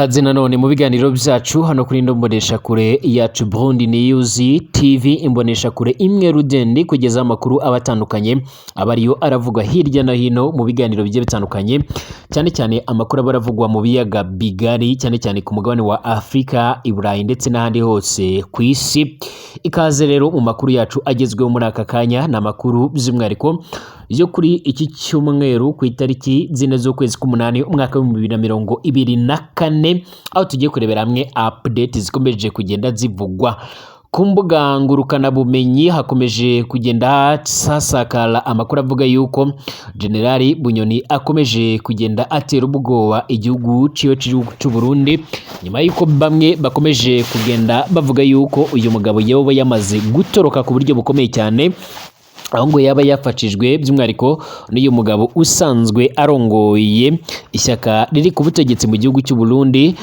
Ikaze nanone mu biganiro byacu hano kuri Ndombonesha kure yacu Burundi News TV imbonesha kure imwe rudende kugeza amakuru abatandukanye abariyo aravuga hirya no hino mu biganiro bigiye bitandukanye cyane cyane amakuru abaravugwa mu biyaga bigari cyane cyane ku mugabane wa Afrika, Iburayi ndetse n'ahandi hose ku isi. Ikaze rero mu makuru yacu agezweho muri aka kanya na makuru by'umwihariko yo kuri iki cyumweru ku itariki zine z'ukwezi k'umunani umwaka wa 2024 aho tugiye kurebera hamwe update zikomeje kugenda zivugwa ku mbuga ngurukana bumenyi. Hakomeje kugenda hasakara amakuru avuga yuko General Bunyoni akomeje kugenda atera ubwoba igihugu cy'u Burundi nyuma yuko bamwe bakomeje kugenda bavuga yuko uyu mugabo yoba yamaze gutoroka ku buryo bukomeye cyane, aho ngo yaba yafashijwe by'umwihariko n'uyu mugabo usanzwe arongoye ishyaka riri ku butegetsi mu gihugu cy'u Burundi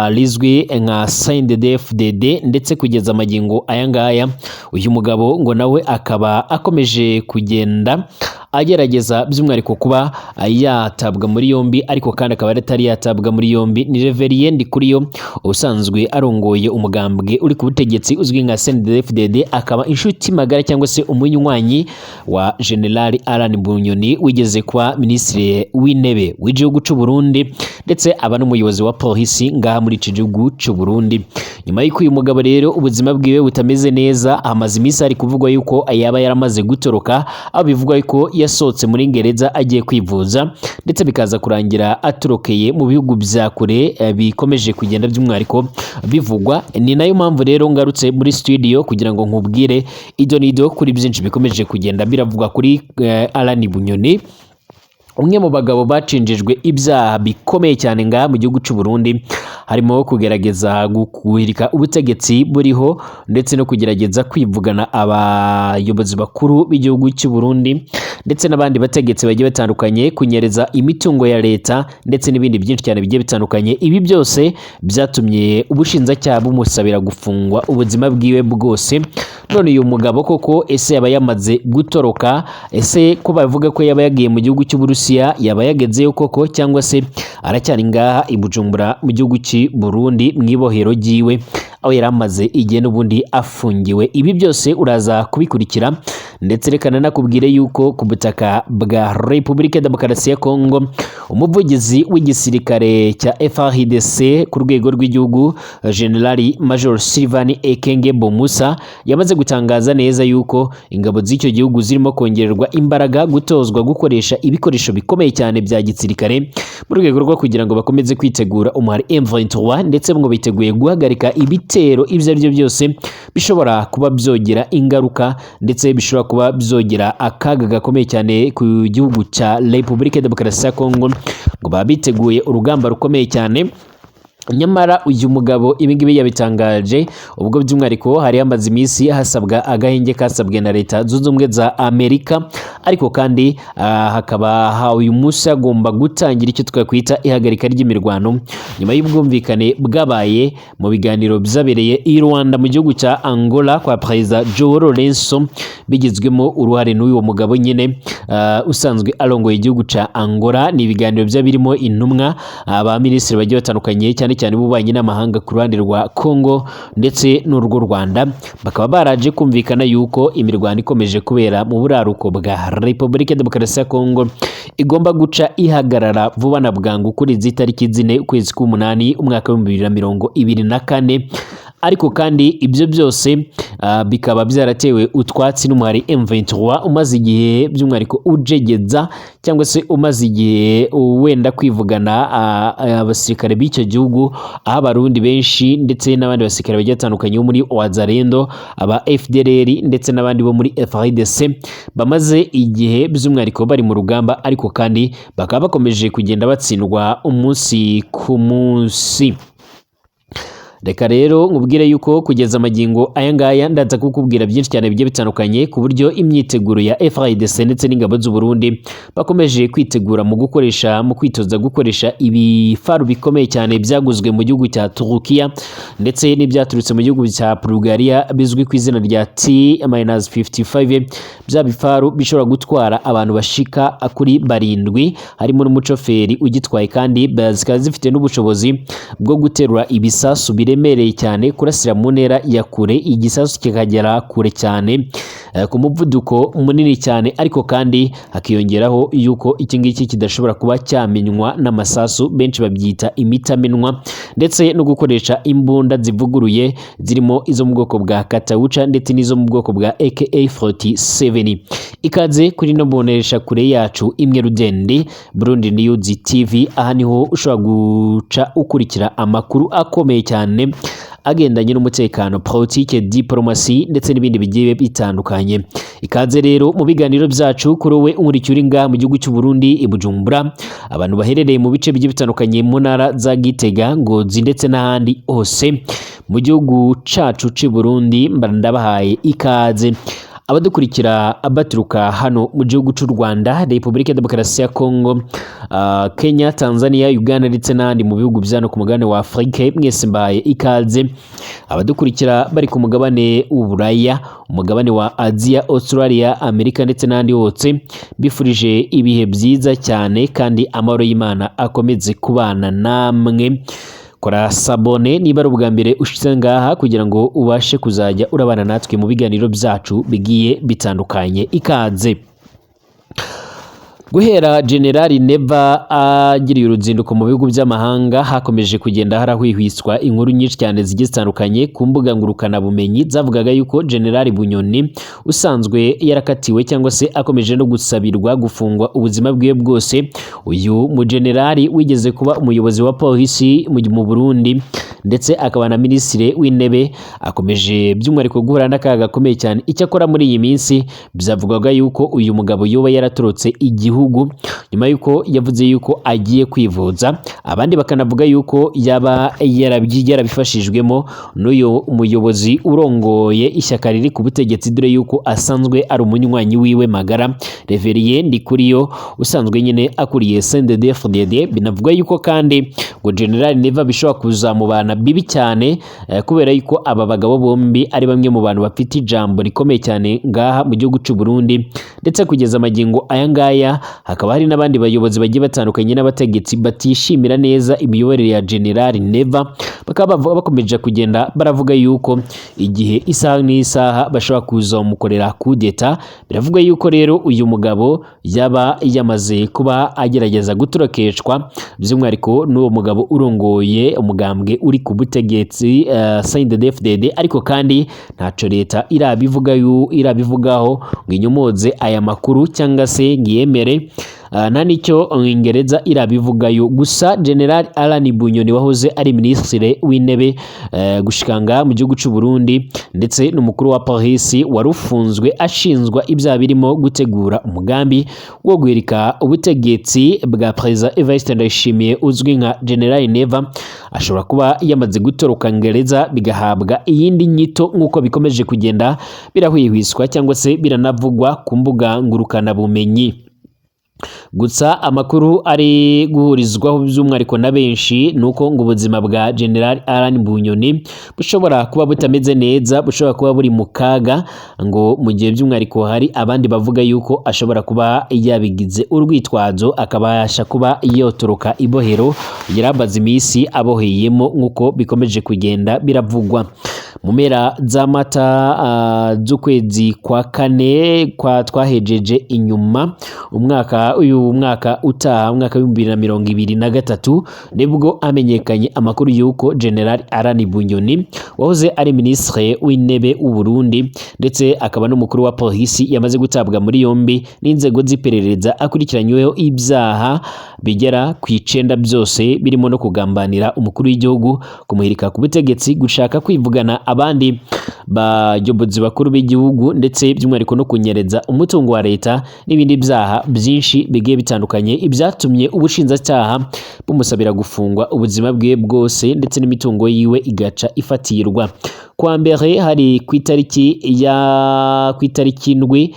rizwi nka CNDD-FDD, ndetse kugeza amagingo aya ngaya uyu mugabo ngo nawe akaba akomeje kugenda agerageza by'umwihariko kuba yatabwa muri yombi, ariko kandi akaba atari yatabwa muri yombi. Ni Reverien Ndikuriyo usanzwe arongoye umugambwe uri ku butegetsi uzwi nka CNDD-FDD, akaba inshuti magara cyangwa se umunywanyi wa General Alain Bunyoni wigeze kuba minisitiri w'intebe w'igihugu cy'u Burundi, ndetse aba n'umuyobozi wa polisi ngaha muri iki gihugu cy'u Burundi. Nyuma y'uko uyu mugabo rero ubuzima bwiwe butameze neza, amaze iminsi ari kuvugwa yuko yaba yaramaze gutoroka, aho bivugwa yuko yasohotse muri gereza agiye kwivuza, ndetse bikaza kurangira atorokeye mu bihugu bya kure bikomeje kugenda by'umwihariko bivugwa. Ni nayo mpamvu rero ngarutse muri studio kugira ngo nkubwire ido nido kuri byinshi bikomeje kugenda biravugwa kuri Alain Bunyoni, umwe mu bagabo bacinjijwe ibyaha bikomeye cyane ngaha mu gihugu cy'u Burundi, harimo kugerageza guhirika ubutegetsi buriho ndetse no kugerageza kwivugana abayobozi bakuru b'igihugu cy'u Burundi ndetse n'abandi bategetsi bagiye batandukanye, kunyereza imitungo ya leta ndetse n'ibindi byinshi cyane bigiye bitandukanye. Ibi byose byatumye ubushinjacyaha bumusabira gufungwa ubuzima bwiwe bwose. None uyu mugabo koko ese yaba yamaze gutoroka? Ese ko bavuga ko yaba yagiye mu gihugu cy'u Burusiya, yaba yagezeyo koko cyangwa se aracyari ngaha i Bujumbura mu gihugu cy'u Burundi mu ibohero ryiwe aho yari amaze igihe n'ubundi afungiwe? Ibi byose uraza kubikurikira, ndetse reka nanakubwire yuko ku butaka bwa Repubulika Demokarasi ya Kongo umuvugizi w'igisirikare cya FARDC ku rwego rw'igihugu General Major Sylvain Ekenge Bomusa yamaze gutangaza neza yuko ingabo z'icyo gihugu zirimo kongererwa imbaraga, gutozwa gukoresha ibikoresho bikomeye cyane bya gisirikare mu rwego rwo kugira ngo bakomeze kwitegura umuhari M23, ndetse ngo biteguye guhagarika ibitero ibyo ari byo byose bishobora kuba byogera ingaruka ndetse bishobora kuba byogera akaga gakomeye cyane ku gihugu cya Repubulika Demokarasi ya Kongo, ngo baba biteguye urugamba rukomeye cyane. Nyamara uyu mugabo ibingibi yabitangaje ubwo by'umwihariko hari hamaze iminsi hasabwa agahenge kasabwe na leta zunze ubumwe za Amerika, ariko kandi hakaba uyu munsi agomba gutangira icyo twakwita ihagarika ry'imirwano nyuma y'ubwumvikane bwabaye mu biganiro byabereye i Rwanda mu gihugu cya Angola kwa Perezida João Lourenço, bigizwemo uruhare n'uyu mugabo nyine usanzwe arongoye igihugu cya Angola. Ni ibiganiro bya birimo intumwa aba minisitiri bagiye batandukanye cyane cyane b'ububanyi n'amahanga ku ruhande rwa Congo ndetse n'urwo Rwanda, bakaba baraje kumvikana yuko imirwano ikomeje kubera mu buraruko bwa Repubulika Demokarasi ya Kongo igomba guca ihagarara vuba na bwangu kuri izi tariki 4 ukwezi k'umunani umwaka wa 2024. Ariko kandi ibyo byose bikaba byaratewe utwatsi n'umuhari M23 umaze igihe by'umwihariko ujegeza cyangwa se umaze igihe wenda kwivugana abasirikare b'icyo gihugu, aho abarundi benshi ndetse n'abandi basirikare bagiye batandukanye bo muri Wazalendo, aba FDLR ndetse n'abandi bo muri FARDC bamaze igihe by'umwihariko bari mu rugamba, ariko kandi bakaba bakomeje kugenda batsindwa umunsi ku munsi. reka rero nkubwire yuko kugeza amagingo aya ngaya ndaza kukubwira byinshi cyane bigiye bitandukanye ku buryo imyiteguro ya FARDC ndetse n'ingabo z'u Burundi bakomeje kwitegura mu kwitoza gukoresha ibifaru bikomeye cyane byaguzwe mu gihugu cya Turukiya ndetse n'ibyaturutse mu gihugu cya Bulgaria bizwi ku izina rya T-55 bya bifaru bishobora gutwara abantu bashika kuri barindwi harimo n'umushoferi ugitwaye kandi zikaba zifite n'ubushobozi bwo guterura ibisasu biremereye cyane kurasira mu ntera ya kure igisasu kikagera kure cyane ku muvuduko munini cyane ariko kandi hakiyongeraho yuko iki ngiki kidashobora kuba cyamenywa n'amasasu benshi babyita imitamenwa ndetse no gukoresha imbunda zivuguruye zirimo izo mu bwoko bwa Kataucha ndetse n'izo mu bwoko bwa AK47 ikaze kuri no bonesha kure yacu imwe rudende Burundi News TV aha niho ushobora guca ukurikira amakuru akomeye cyane agendanye n'umutekano, politike, diplomasi ndetse n'ibindi bigiye bitandukanye. Ikaze rero mu biganiro byacu kuri wowe uri ngaha mu gihugu cy'u Burundi i Bujumbura, abantu baherereye mu bice bigiye bitandukanye mu ntara za Gitega, Ngozi ndetse n'ahandi hose mu gihugu cacu cy'u Burundi, ndabahaye ikaze. Abadukurikira baturuka hano mu gihugu cy'u Rwanda, Repubulika ya Demokarasi ya Kongo, Kenya, Tanzania, Uganda ndetse n'ahandi mu bihugu byano ku mugabane wa Afrika, mwese mbaye ikaze. Abadukurikira bari ku mugabane w'Uburaya, umugabane wa Asia, Australia, Amerika ndetse n'ahandi hose, bifurije ibihe byiza cyane kandi amahoro y'Imana akomeze kubana namwe. Kora sabone niba ari ubwa mbere ushitse ngaha kugira ngo ubashe kuzajya urabana natwe mu biganiro byacu bigiye bitandukanye. Ikaze. Guhera General Neva agiriye uruzinduko mu bihugu by'amahanga, hakomeje kugenda harahwihwiswa inkuru nyinshi cyane zigiye zitandukanye ku mbuga ngurukana bumenyi zavugaga yuko General Bunyoni usanzwe yarakatiwe cyangwa se akomeje no gusabirwa gufungwa ubuzima bwiwe bwose. Uyu mu generali wigeze kuba umuyobozi wa polisi mu Burundi ndetse akaba na minisitiri w'intebe, akomeje by'umwihariko guhura n'akaga gakomeye cyane. Icyakora muri iyi minsi byavugaga yuko uyu mugabo yoba yaratorotse igihugu nyuma yuko yavuze yuko agiye kwivuza, abandi bakanavuga yuko yaba yarabifashijwemo n'uyu umuyobozi urongoye ishyaka riri ku butegetsi, dore yuko asanzwe ari umunywanyi wiwe magara, Reverien Ndikuriyo usanzwe nyine akuriye CNDD-FDD. Binavuga yuko kandi ngo General Neva bishobora kuzamubana bibi cyane kubera yuko aba bagabo bombi ari bamwe mu bantu bafite ijambo rikomeye cyane ngaha mu gihugu cy'u Burundi, ndetse kugeza amagingo aya ngaya hakaba hari n'abandi bayobozi bagiye batandukanye n'abategetsi batishimira neza imiyoborere ya General Neva, bakaba bakomeje kugenda baravuga yuko igihe isaha n'isaha bashobora kuzamukorera kudeta. Biravuga yuko rero uyu mugabo yaba yamaze kuba agerageza gutorokeshwa, by'umwihariko n'uwo mugabo urongoye umugambwe uri ku butegetsi CNDD-FDD, ariko kandi ntaco leta irabivugaho ngo inyomoze aya makuru cyangwa se ngiyemere, nta nicyo Ingereza irabivugayo. Gusa General Alan Bunyoni wahoze ari minisitiri w'intebe gushikanga mu gihugu cy'u Burundi ndetse n'umukuru wa polisi warufunzwe ashinzwa ibyaha birimo gutegura umugambi wo guhirika ubutegetsi bwa President Evariste Ndayishimiye uzwi nka General Neva, ashobora kuba yamaze gutoroka Ingereza bigahabwa iyindi nyito nk'uko bikomeje kugenda birahwihwiswa cyangwa se biranavugwa ku mbuga ngurukana bumenyi. Gusa amakuru ari guhurizwaho by'umwihariko na benshi nuko ngo ubuzima bwa General Alan Bunyoni bushobora kuba butameze neza, bushobora kuba buri mu kaga, ngo mu gihe by'umwihariko hari abandi bavuga yuko ashobora kuba yabigize urwitwazo akabasha kuba yotoroka ibohero yarabaze iminsi aboheyemo nk'uko bikomeje kugenda biravugwa. Mu mpera z'amata z'ukwezi kwa kane twahejeje inyuma uyu mwaka utaha, umwaka wa 2023, nibwo amenyekanye amakuru yuko General Alan Bunyoni wahoze ari minisitiri w'intebe w'u Burundi ndetse akaba n'umukuru wa polisi yamaze gutabwa muri yombi n'inzego z'iperereza akurikiranyweho ibyaha bigera ku 9 byose birimo no kugambanira umukuru w'igihugu, kumuhirika ku butegetsi, gushaka kwivugana abandi bayobozi bakuru b'igihugu ndetse by'umwihariko no kunyereza umutungo wa leta n'ibindi byaha byinshi byinshi bigiye bitandukanye ibyatumye ubushinjacyaha bumusabira gufungwa ubuzima bwe bwose ndetse n'imitungo yiwe igaca ifatirwa. Kwa mbere hari ku itariki ndwi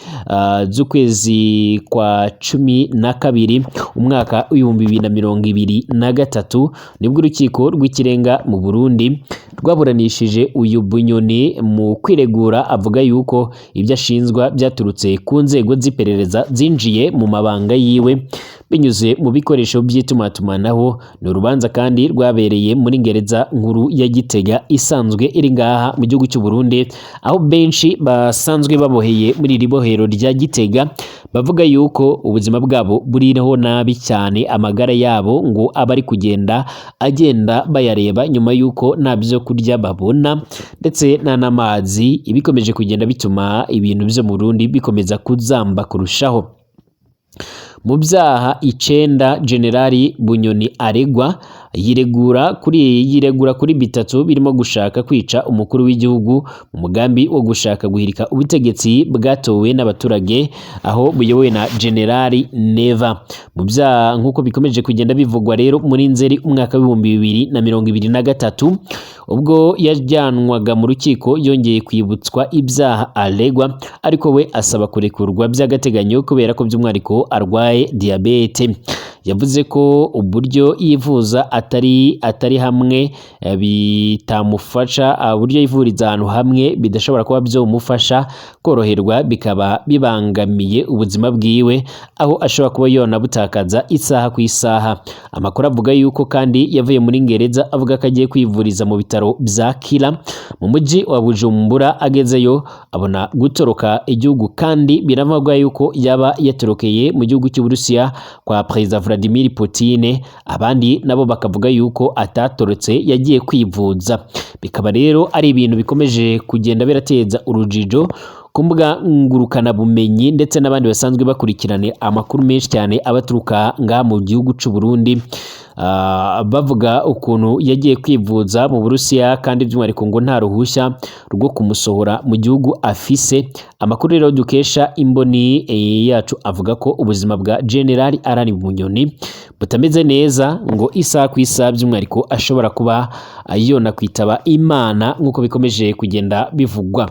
z'ukwezi kwa 12 umwaka w'ibihumbi 2023 nibwo urukiko rw'ikirenga mu Burundi rwaburanishije uyu Bunyoni mu kwiregura avuga yuko ibyo ashinjwa byaturutse ku nzego z'iperereza zinjiye mu mabanga yiwe binyuze mu bikoresho by'itumatumanaho. Ni urubanza kandi rwabereye muri gereza nkuru ya Gitega isanzwe iri ngaha mu gihugu cy'u Burundi, aho benshi basanzwe baboheye muri iri bohero rya Gitega bavuga yuko ubuzima bwabo buriho nabi cyane, amagara yabo ngo abari kugenda agenda bayareba nyuma yuko nta byo kurya babona ndetse n'amazi, ibikomeje kugenda bituma ibintu byo mu Burundi bikomeza kuzamba kurushaho. Mu byaha 9 Generali Bunyoni aregwa yiregura kuri bitatu birimo gushaka kwica umukuru w'igihugu mu mugambi wo gushaka guhirika ubutegetsi bwatowe n'abaturage aho buyobowe na Generali Neva. Mu byaha nk'uko bikomeje kugenda bivugwa rero muri Nzeri umwaka w'ibihumbi 2023 ubwo yajyanwaga mu rukiko yongeye kwibutswa ibyaha aregwa, ariko we asaba kurekurwa by'agateganyo kubera ko by'umwihariko arwaye diabete. Yavuze ko uburyo yivuza atari hamwe bitamufasha, uburyo yivuriza ahantu hamwe bidashobora kuba byomufasha koroherwa, bikaba bibangamiye ubuzima bwiwe aho ashobora kuba yona butakaza isaha ku isaha. Amakuru avuga yuko kandi yavuye muri gereza avuga ko agiye kwivuriza mu bitaro bya Kira mu mujyi wa Bujumbura. Agezeyo abona gutoroka igihugu, kandi biravugwa yuko yaba yatorokeye mu gihugu cy'Uburusiya kwa Perezida Vladimir Putin. Abandi nabo bakavuga yuko atatorotse yagiye kwivuza. Bikaba rero ari ibintu bikomeje kugenda birateza urujijo ku mbuga ngurukana bumenyi ndetse n'abandi basanzwe bakurikirane amakuru menshi cyane abaturuka ngaha mu gihugu cy'u Burundi, bavuga ukuntu yagiye kwivuza mu Burusiya kandi by'umwihariko ngo nta ruhushya rwo kumusohora mu gihugu afise. Amakuru rero dukesha imboni yacu avuga ko ubuzima bwa General Arani Bunyoni butameze neza, ngo isaha ku isaha by'umwihariko ashobora kuba yona kwitaba Imana nk'uko bikomeje kugenda bivugwa.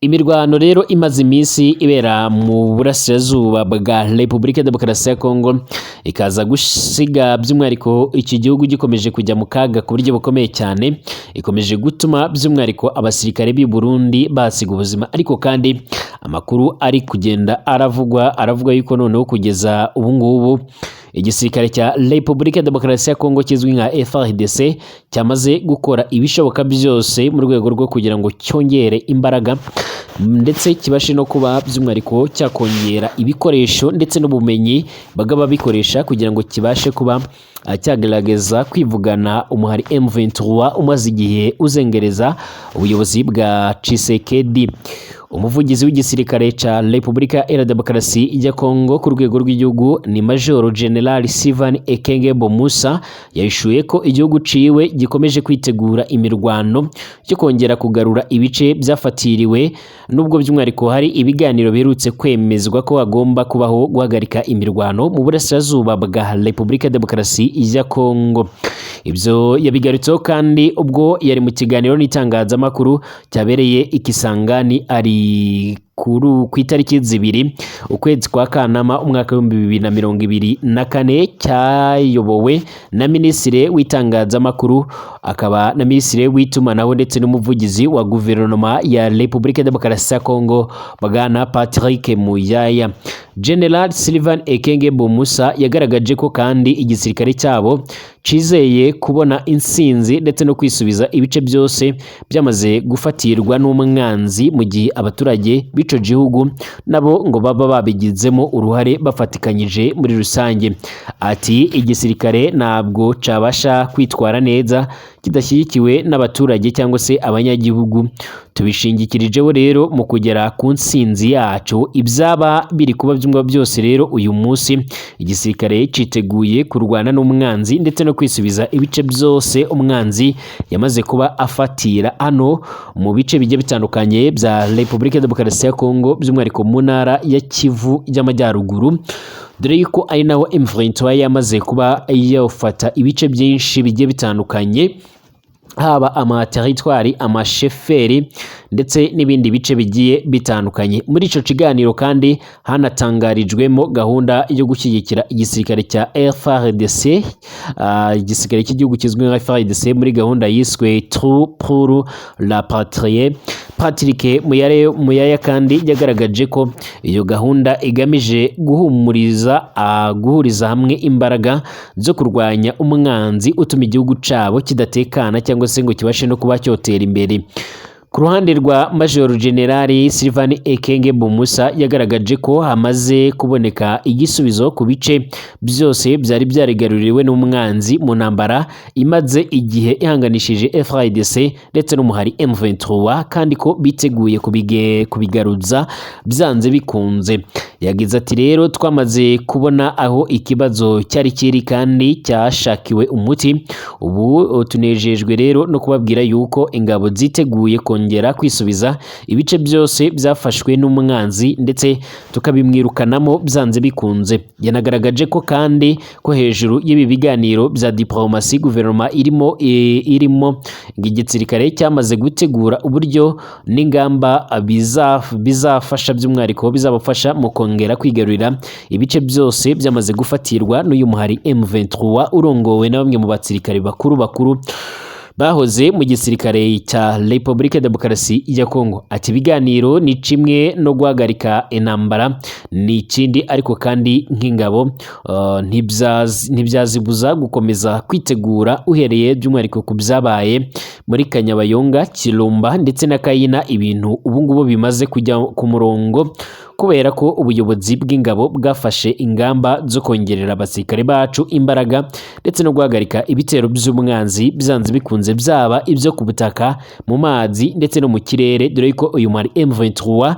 Imirwano rero imaze iminsi ibera mu burasirazuba bwa Repubulika Demokarasi ya Kongo ikaza gusiga by'umwihariko iki gihugu gikomeje kujya mu kaga ku buryo bukomeye cyane, ikomeje gutuma by'umwihariko abasirikare b'i Burundi basiga ubuzima. Ariko kandi amakuru ari kugenda aravuga yuko noneho kugeza ubu ngubu igisirikare cya Repubulika Demokarasi ya Kongo kizwi nka FARDC cyamaze gukora ibishoboka byose mu rwego rwo kugira ngo cyongere imbaraga ndetse kibashe no kuba by'umwihariko cyakongera ibikoresho ndetse n'ubumenyi bagaba bikoresha kugira ngo kibashe kuba cyagerageza kwivugana umuhari M23 umaze igihe uzengereza ubuyobozi bwa Tshisekedi. Umuvugizi w'igisirikare ca Repubulika ya Demokarasi ya Kongo ku rwego rw'igihugu ni Major General Sylvain Ekenge Bomusa yahishuye ko igihugu ciwe gikomeje kwitegura imirwano cyo kongera kugarura ibice byafatiriwe, nubwo by'umwihariko hari ibiganiro biherutse kwemezwa ko hagomba kubaho guhagarika imirwano mu burasirazuba bwa Repubulika ya Demokarasi ya Kongo. Ibyo yabigarutseho kandi ubwo yari mu kiganiro n'itangazamakuru cyabereye ikisangani ari ku itariki 2 ukwezi kwa Kanama umwaka wa 2024 cyayobowe na Minisitiri w'itangazamakuru akaba na Minisitiri w'itumanaho ndetse n'umuvugizi wa guverinoma ya Repubulika Demokarasi ya Kongo Bwana Patrick Muyaya. General Sylvain Ekenge Bomusa yagaragaje ko kandi igisirikare cyabo cizeye kubona insinzi ndetse no kwisubiza ibice byose byamaze gufatirwa n'umwanzi, mu gihe abaturage b'ico gihugu nabo ngo baba babigizemo uruhare bafatikanyije muri rusange. Ati igisirikare ntabwo cabasha kwitwara neza kidashyigikiwe n'abaturage cyangwa se abanyagihugu. tubishingikirijeho rero mu kugera ku ntsinzi yacu. Ibyaba biri kuba byumva byose rero uyu munsi igisirikare citeguye kurwana n'umwanzi ndetse no kwisubiza ibice byose umwanzi yamaze kuba afatira hano mu bice bigiye bitandukanye bya Repubulika ya Demokarasi ya Kongo, by'umwihariko mu ntara ya Kivu y'Amajyaruguru, dore yuko ari naho M23 yamaze kuba yafata ibice byinshi bigiye bitandukanye, haba amateritwari, amasheferi ndetse n'ibindi bice bigiye bitandukanye. Muri ico kiganiro kandi hanatangarijwemo gahunda yo gushyigikira igisirikare cya FARDC, igisirikare cy'igihugu kizwi nka FARDC muri gahunda yiswe Trou pour la Patrie. Patrick Muyaya kandi yagaragaje ko iyo gahunda igamije guhuriza hamwe imbaraga zo kurwanya umwanzi utuma igihugu cabo kidatekana cyangwa se ngo kibashe no kuba cyotera imbere. Ku ruhande rwa Major General Sylvain Ekenge Bumusa yagaragaje ko hamaze kuboneka igisubizo ku bice byose byari byarigaruriwe n'umwanzi mu ntambara imaze igihe ihanganishije FARDC ndetse n'umuhari M23, kandi ko biteguye kubigaruza byanze bikunze. Yagize ati rero twamaze kubona aho ikibazo cyari kiri kandi cyashakiwe umuti. Ubu tunejejwe rero no kubabwira yuko ingabo ziteguye kongera kwisubiza ibice byose byafashwe n'umwanzi ndetse tukabimwirukanamo byanze bikunze. Yanagaragaje ko kandi ko hejuru y'ibi biganiro bya diplomasi guverinoma irimo igisirikare cyamaze gutegura uburyo n'ingamba bizafasha, by'umwihariko bizabafasha mu kongera kwigarurira ibice byose byamaze gufatirwa n'uyu muhari M23 urongowe na bamwe mu basirikare bakuru bahoze mu gisirikare cya Repubulika ya Demokarasi ya Kongo. Ati ibiganiro ni kimwe no guhagarika intambara ni ikindi, ariko kandi nk'ingabo ntibyazibuza gukomeza kwitegura, uhereye by'umwihariko ku byabaye muri Kanyabayonga, Kirumba ndetse na Kayina. Ibintu ubu ngubu bimaze kujya ku murongo kubera ko ubuyobozi bw'ingabo bwafashe ingamba zo kongerera abasirikare bacu imbaraga ndetse no guhagarika ibitero by'umwanzi byanze bikunze, byaba ibyo ku butaka, mu mazi ndetse no mu kirere, dore ko uyu mari M23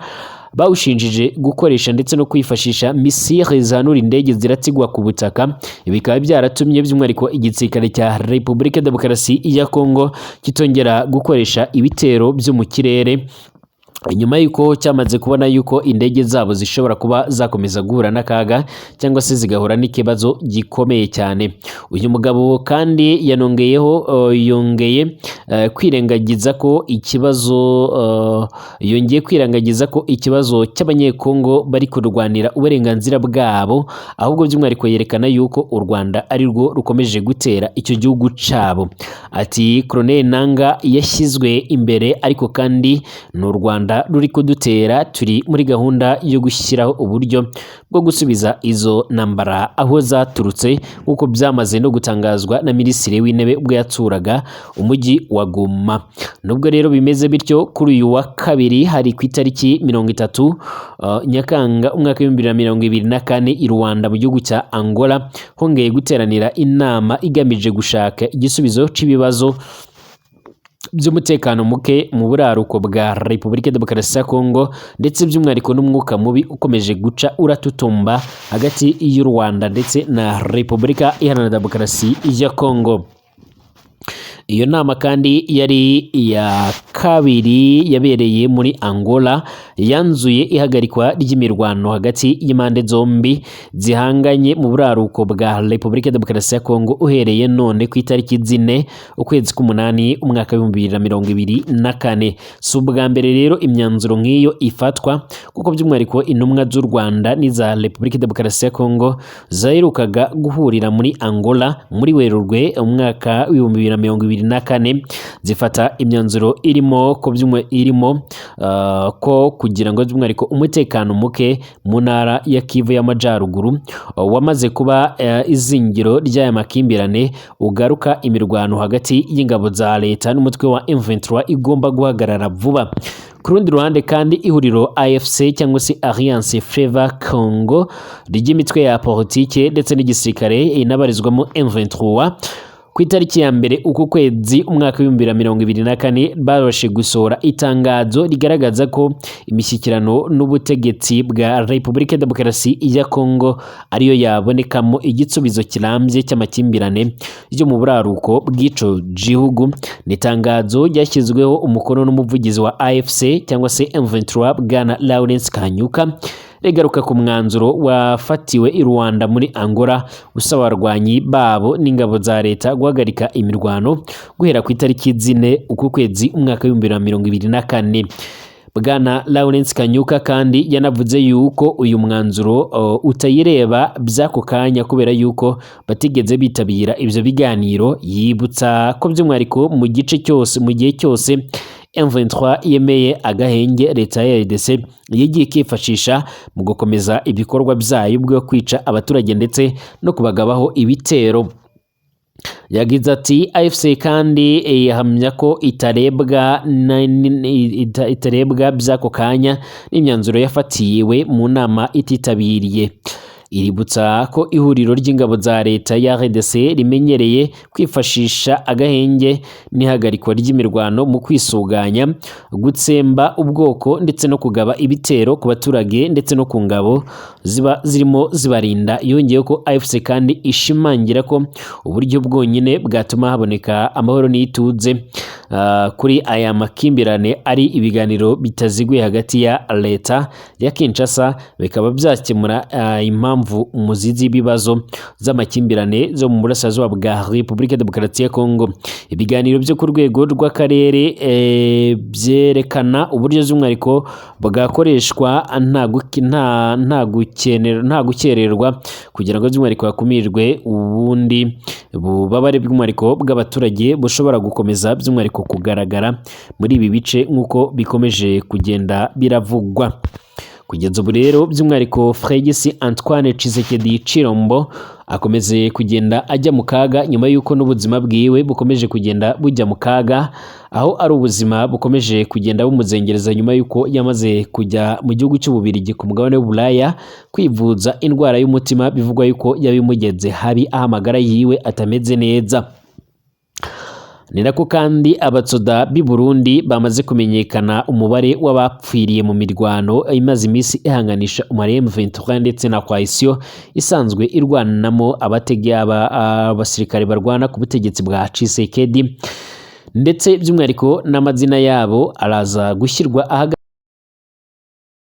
bawushinjije gukoresha ndetse no kwifashisha misile zanura indege ziratigwa ku butaka. Bikaba byaratumye by'umwihariko igisirikare cya Repubulika ya Demokarasi ya Kongo kitongera gukoresha ibitero byo mu kirere, nyuma yuko cyamaze kubona yuko indege zabo zishobora kuba zakomeza guhura n'akaga cyangwa se zigahura n'ikibazo gikomeye cyane. Uyu mugabo kandi yongeye kwirengagiza ko ikibazo cy'abanyekongo bari kurwanira uburenganzira bwabo, ahubwo by'umwihariko yerekana yuko u Rwanda ari rwo rukomeje gutera icyo gihugu cabo. Ati Colonel Nanga yashyizwe imbere, ariko kandi n'u Rwanda ruri kudutera. Turi muri gahunda yo gushyiraho uburyo bwo gusubiza izo ntambara aho zaturutse, nk'uko byamaze no gutangazwa na Minisitiri w'Intebe ubwo yaturaga umujyi wa Goma. Nubwo rero bimeze bityo, kuri uyu wa kabiri hari ku itariki 30 Nyakanga umwaka w'2024 i Rwanda mu gihugu cya Angola hongeye guteranira inama igamije gushaka igisubizo cy'ibibazo by'umutekano muke mu buraruko bwa Repubulika ya Demokarasi ya Kongo, ndetse by'umwihariko n'umwuka mubi ukomeje guca uratutumba hagati y'u Rwanda ndetse na Repubulika Iharanira Demokarasi ya Kongo. Iyo nama kandi yari iya kabiri yabereye muri Angola, yanzuye ihagarikwa ry'imirwano hagati y'impande zombi zihanganye mu buraruko bwa Repubulika ya Demokarasi ya Kongo uhereye none ku itariki 4 ukwezi k'umunani umwaka w'2024. Si ubwa mbere rero imyanzuro nk'iyo ifatwa, kuko by'umwihariko intumwa z'u Rwanda n'iza Repubulika ya Demokarasi ya Kongo zaherukaga guhurira muri Angola muri Werurwe umwaka w'2024 zifata imyanzuro irimo ko kugira ngo by'umwihariko umutekano muke mu ntara ya Kivu y'Amajyaruguru wamaze kuba izingiro ry'aya makimbirane ugaruka, imirwano hagati y'ingabo za leta n'umutwe wa M23 igomba guhagarara vuba. Ku rundi ruhande kandi ihuriro AFC cyangwa se Alliance Fleuve Congo ry'imitwe ya politike ndetse n'igisirikare inabarizwamo M23 ku itariki ya mbere uku kwezi umwaka wa 2024 baroshe gusohora itangazo rigaragaza ko imishyikirano n'ubutegetsi bwa Repubulika Demokarasi ya Kongo ariyo yabonekamo igisubizo kirambye cy'amakimbirane yo mu buraruko bw'ico gihugu. Nitangazo ryashyizweho umukono n'umuvugizi wa AFC cyangwa se M23 Bwana Lawrence Kanyuka regaruka ku mwanzuro wafatiwe i Rwanda muri Angola usaba abarwanyi babo n'ingabo za leta guhagarika imirwano guhera ku itariki 4 uku kwezi umwaka wa 2024. Bwana Lawrence Kanyuka kandi yanavuze yuko uyu mwanzuro utayireba by'ako kanya kubera yuko batigeze bitabira ivyo biganiro. Yibutsa ko by'umwariko mu gihe cyose M23 yemeye agahenge leta ya RDC yagiye kifashisha mu gukomeza ibikorwa byayo bwo kwica abaturage ndetse no kubagabaho ibitero. Yagize ati AFC kandi yahamya ko itarebwa by'ako kanya n'imyanzuro yafatiwe mu nama ititabiriye. Iributsa ko ihuriro ry'ingabo za leta ya RDC rimenyereye kwifashisha agahenge n'ihagarikwa ry'imirwano mu kwisuganya, gutsemba ubwoko ndetse no kugaba ibitero ku baturage ndetse no ku ngabo zirimo zibarinda. Yongeye ko AFC kandi ishimangira ko uburyo bwonyine bwatuma haboneka amahoro n'ituze kuri aya makimbirane ari ibiganiro bitaziguye hagati ya leta ya Kinshasa, bikaba byakemura impamvu umuzizi w'ibibazo z'amakimbirane zo mu burasirazuba bwa Repubulika Demokarasi ya Kongo. Ibiganiro byo ku rwego rw'akarere byerekana uburyo z'umwariko bwakoreshwa nta gukererwa kugira ngo z'umwariko hakumirwe ubundi bubabare bw'umwariko bw'abaturage bushobora gukomeza by'umwariko kugaragara muri ibi bice nk'uko bikomeje kugenda biravugwa. Kugeza ubu rero by'umwariko Félix Antoine Tshisekedi Tshilombo akomeze kugenda ajya mu kaga nyuma y'uko n'ubuzima bwiwe bukomeje kugenda bujya mu kaga, aho ari ubuzima bukomeje kugenda bumuzengereza nyuma y'uko yamaze kujya mu gihugu cy'Ububirigi ku mugabane w'Uburaya kwivuza indwara y'umutima, bivugwa yuko yabimugeze habi aho amagara yiwe atameze neza. Ni nako kandi abatsoda b'i Burundi bamaze kumenyekana umubare w'abapfiriye mu mirwano imaze iminsi ihanganisha M23 ndetse na coalition isanzwe irwanamo abasirikare barwana ku butegetsi bwa Tshisekedi, ndetse by'umwariko n'amazina yabo araza gushyirwa